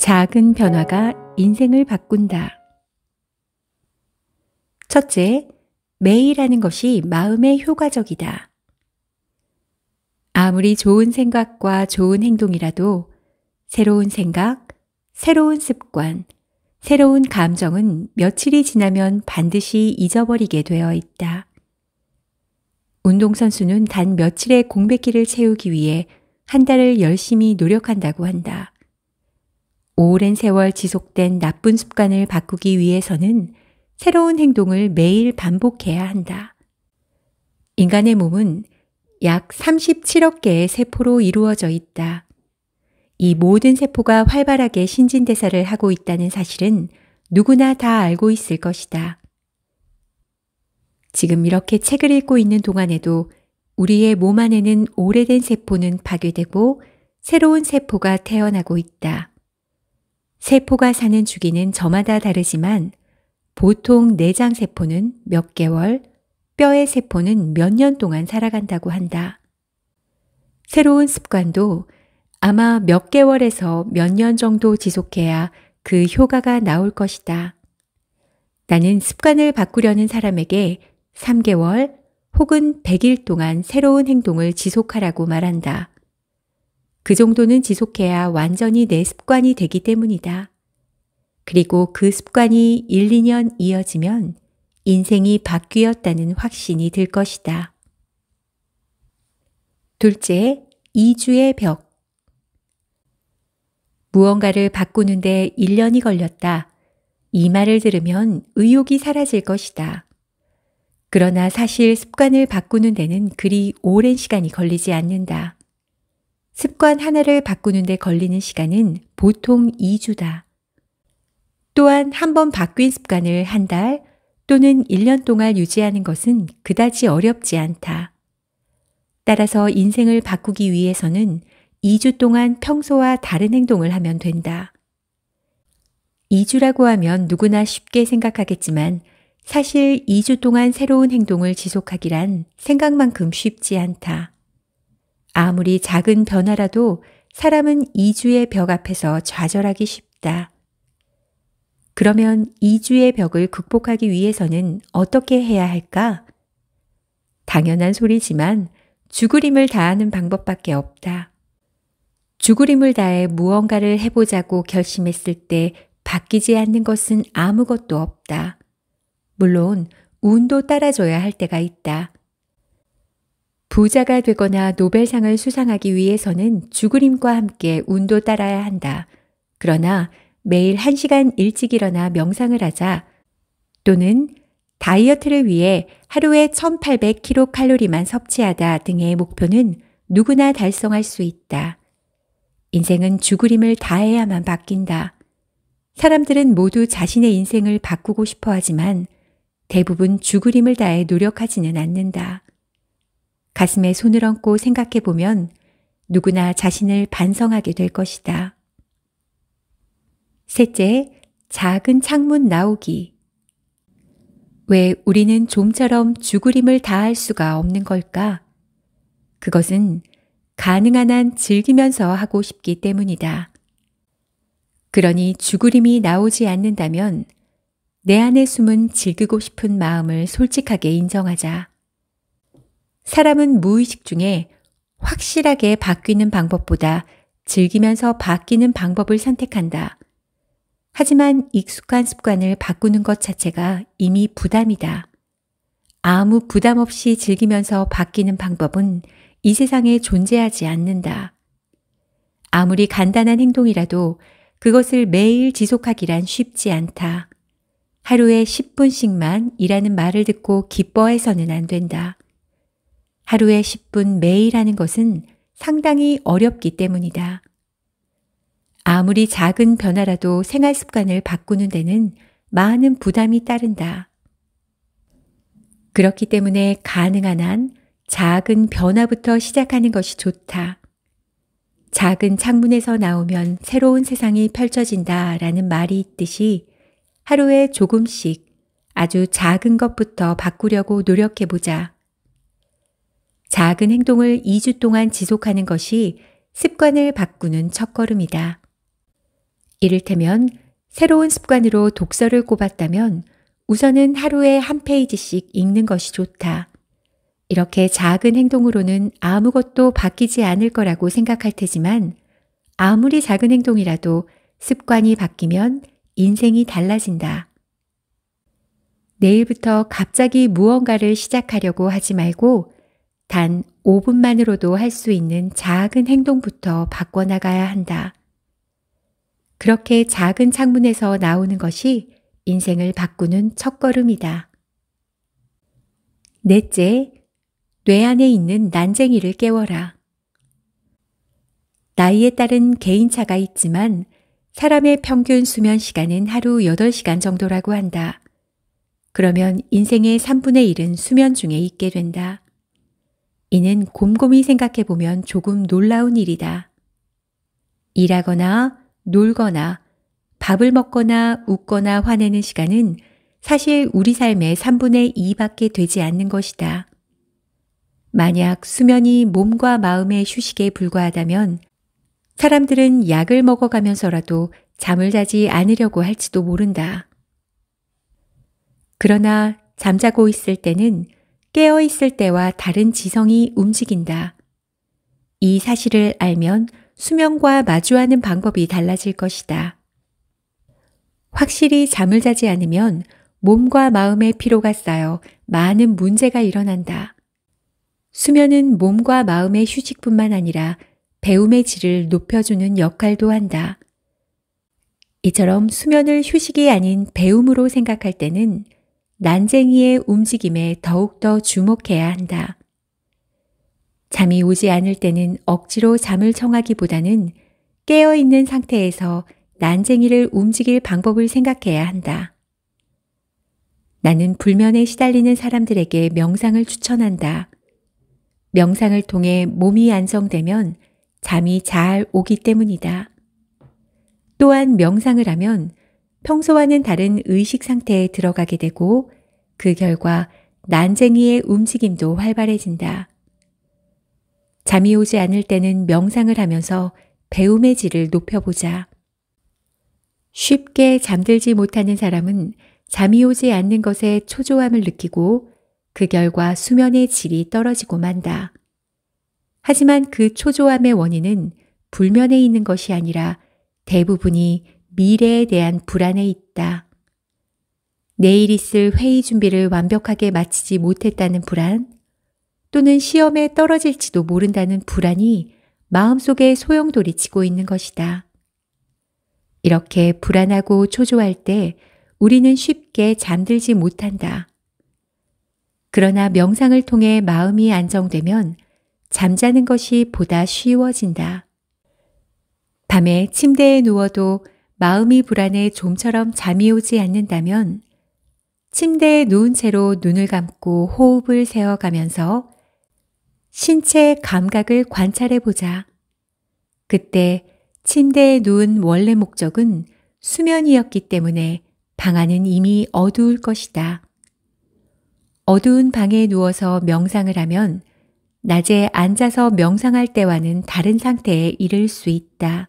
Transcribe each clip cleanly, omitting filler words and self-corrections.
작은 변화가 인생을 바꾼다. 첫째, 매일 하는 것이 마음에 효과적이다. 아무리 좋은 생각과 좋은 행동이라도 새로운 생각, 새로운 습관, 새로운 감정은 며칠이 지나면 반드시 잊어버리게 되어 있다. 운동선수는 단 며칠의 공백기를 채우기 위해 한 달을 열심히 노력한다고 한다. 오랜 세월 지속된 나쁜 습관을 바꾸기 위해서는 새로운 행동을 매일 반복해야 한다. 인간의 몸은 약 37억 개의 세포로 이루어져 있다. 이 모든 세포가 활발하게 신진대사를 하고 있다는 사실은 누구나 다 알고 있을 것이다. 지금 이렇게 책을 읽고 있는 동안에도 우리의 몸 안에는 오래된 세포는 파괴되고 새로운 세포가 태어나고 있다. 세포가 사는 주기는 저마다 다르지만 보통 내장세포는 몇 개월, 뼈의 세포는 몇 년 동안 살아간다고 한다. 새로운 습관도 아마 몇 개월에서 몇 년 정도 지속해야 그 효과가 나올 것이다. 나는 습관을 바꾸려는 사람에게 3개월 혹은 100일 동안 새로운 행동을 지속하라고 말한다. 그 정도는 지속해야 완전히 내 습관이 되기 때문이다. 그리고 그 습관이 1, 2년 이어지면 인생이 바뀌었다는 확신이 들 것이다. 둘째, 2주의 벽. 무언가를 바꾸는데 1년이 걸렸다. 이 말을 들으면 의욕이 사라질 것이다. 그러나 사실 습관을 바꾸는 데는 그리 오랜 시간이 걸리지 않는다. 습관 하나를 바꾸는 데 걸리는 시간은 보통 2주다. 또한 한 번 바뀐 습관을 한 달 또는 1년 동안 유지하는 것은 그다지 어렵지 않다. 따라서 인생을 바꾸기 위해서는 2주 동안 평소와 다른 행동을 하면 된다. 2주라고 하면 누구나 쉽게 생각하겠지만 사실 2주 동안 새로운 행동을 지속하기란 생각만큼 쉽지 않다. 아무리 작은 변화라도 사람은 2주의 벽 앞에서 좌절하기 쉽다. 그러면 2주의 벽을 극복하기 위해서는 어떻게 해야 할까? 당연한 소리지만 죽으림을 다하는 방법밖에 없다. 죽으림을 다해 무언가를 해보자고 결심했을 때 바뀌지 않는 것은 아무것도 없다. 물론 운도 따라줘야 할 때가 있다. 부자가 되거나 노벨상을 수상하기 위해서는 죽으림과 함께 운도 따라야 한다. 그러나 매일 1시간 일찍 일어나 명상을 하자 또는 다이어트를 위해 하루에 1800kcal만 섭취하다 등의 목표는 누구나 달성할 수 있다. 인생은 죽으림을 다해야만 바뀐다. 사람들은 모두 자신의 인생을 바꾸고 싶어 하지만 대부분 죽으림을 다해 노력하지는 않는다. 가슴에 손을 얹고 생각해 보면 누구나 자신을 반성하게 될 것이다. 셋째, 작은 창문 나오기. 왜 우리는 좀처럼 죽으림을 다할 수가 없는 걸까? 그것은 가능한 한 즐기면서 하고 싶기 때문이다. 그러니 죽으림이 나오지 않는다면 내 안에 숨은 즐기고 싶은 마음을 솔직하게 인정하자. 사람은 무의식 중에 확실하게 바뀌는 방법보다 즐기면서 바뀌는 방법을 선택한다. 하지만 익숙한 습관을 바꾸는 것 자체가 이미 부담이다. 아무 부담 없이 즐기면서 바뀌는 방법은 이 세상에 존재하지 않는다. 아무리 간단한 행동이라도 그것을 매일 지속하기란 쉽지 않다. 하루에 10분씩만 일하는 말을 듣고 기뻐해서는 안 된다. 하루에 10분 매일 하는 것은 상당히 어렵기 때문이다. 아무리 작은 변화라도 생활 습관을 바꾸는 데는 많은 부담이 따른다. 그렇기 때문에 가능한 한 작은 변화부터 시작하는 것이 좋다. 작은 창문에서 나오면 새로운 세상이 펼쳐진다라는 말이 있듯이 하루에 조금씩 아주 작은 것부터 바꾸려고 노력해보자. 작은 행동을 2주 동안 지속하는 것이 습관을 바꾸는 첫걸음이다. 이를테면 새로운 습관으로 독서를 꼽았다면 우선은 하루에 한 페이지씩 읽는 것이 좋다. 이렇게 작은 행동으로는 아무것도 바뀌지 않을 거라고 생각할 테지만 아무리 작은 행동이라도 습관이 바뀌면 인생이 달라진다. 내일부터 갑자기 무언가를 시작하려고 하지 말고 단 5분만으로도 할 수 있는 작은 행동부터 바꿔나가야 한다. 그렇게 작은 창문에서 나오는 것이 인생을 바꾸는 첫걸음이다. 넷째, 뇌 안에 있는 난쟁이를 깨워라. 나이에 따른 개인차가 있지만 사람의 평균 수면 시간은 하루 8시간 정도라고 한다. 그러면 인생의 3분의 1은 수면 중에 있게 된다. 이는 곰곰이 생각해 보면 조금 놀라운 일이다. 일하거나 놀거나 밥을 먹거나 웃거나 화내는 시간은 사실 우리 삶의 3분의 2밖에 되지 않는 것이다. 만약 수면이 몸과 마음의 휴식에 불과하다면 사람들은 약을 먹어가면서라도 잠을 자지 않으려고 할지도 모른다. 그러나 잠자고 있을 때는 깨어 있을 때와 다른 지성이 움직인다. 이 사실을 알면 수면과 마주하는 방법이 달라질 것이다. 확실히 잠을 자지 않으면 몸과 마음의 피로가 쌓여 많은 문제가 일어난다. 수면은 몸과 마음의 휴식뿐만 아니라 배움의 질을 높여주는 역할도 한다. 이처럼 수면을 휴식이 아닌 배움으로 생각할 때는 난쟁이의 움직임에 더욱더 주목해야 한다. 잠이 오지 않을 때는 억지로 잠을 청하기보다는 깨어있는 상태에서 난쟁이를 움직일 방법을 생각해야 한다. 나는 불면에 시달리는 사람들에게 명상을 추천한다. 명상을 통해 몸이 안정되면 잠이 잘 오기 때문이다. 또한 명상을 하면 평소와는 다른 의식 상태에 들어가게 되고 그 결과 난쟁이의 움직임도 활발해진다. 잠이 오지 않을 때는 명상을 하면서 배움의 질을 높여보자. 쉽게 잠들지 못하는 사람은 잠이 오지 않는 것에 초조함을 느끼고 그 결과 수면의 질이 떨어지고 만다. 하지만 그 초조함의 원인은 불면에 있는 것이 아니라 대부분이 미래에 대한 불안에 있다. 내일 있을 회의 준비를 완벽하게 마치지 못했다는 불안, 또는 시험에 떨어질지도 모른다는 불안이 마음속에 소용돌이치고 있는 것이다. 이렇게 불안하고 초조할 때 우리는 쉽게 잠들지 못한다. 그러나 명상을 통해 마음이 안정되면 잠자는 것이 보다 쉬워진다. 밤에 침대에 누워도 마음이 불안해 좀처럼 잠이 오지 않는다면 침대에 누운 채로 눈을 감고 호흡을 세어가면서 신체의 감각을 관찰해 보자. 그때 침대에 누운 원래 목적은 수면이었기 때문에 방 안은 이미 어두울 것이다. 어두운 방에 누워서 명상을 하면 낮에 앉아서 명상할 때와는 다른 상태에 이를 수 있다.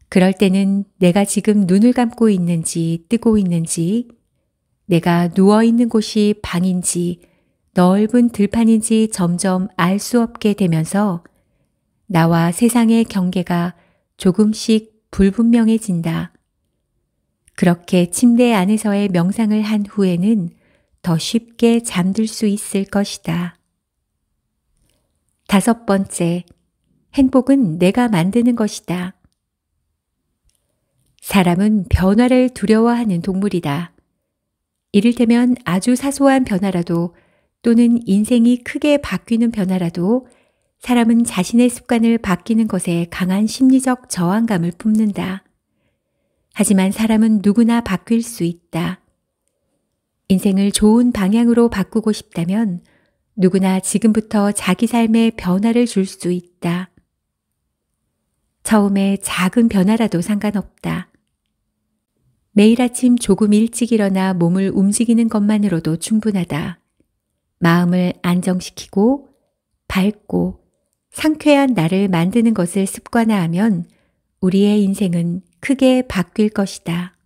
그럴 때는 내가 지금 눈을 감고 있는지 뜨고 있는지, 내가 누워 있는 곳이 방인지 넓은 들판인지 점점 알 수 없게 되면서 나와 세상의 경계가 조금씩 불분명해진다. 그렇게 침대 안에서의 명상을 한 후에는 더 쉽게 잠들 수 있을 것이다. 5번째, 행복은 내가 만드는 것이다. 사람은 변화를 두려워하는 동물이다. 이를테면 아주 사소한 변화라도 또는 인생이 크게 바뀌는 변화라도 사람은 자신의 습관을 바뀌는 것에 강한 심리적 저항감을 품는다. 하지만 사람은 누구나 바뀔 수 있다. 인생을 좋은 방향으로 바꾸고 싶다면 누구나 지금부터 자기 삶에 변화를 줄 수 있다. 처음에 작은 변화라도 상관없다. 매일 아침 조금 일찍 일어나 몸을 움직이는 것만으로도 충분하다. 마음을 안정시키고 밝고 상쾌한 나를 만드는 것을 습관화하면 우리의 인생은 크게 바뀔 것이다.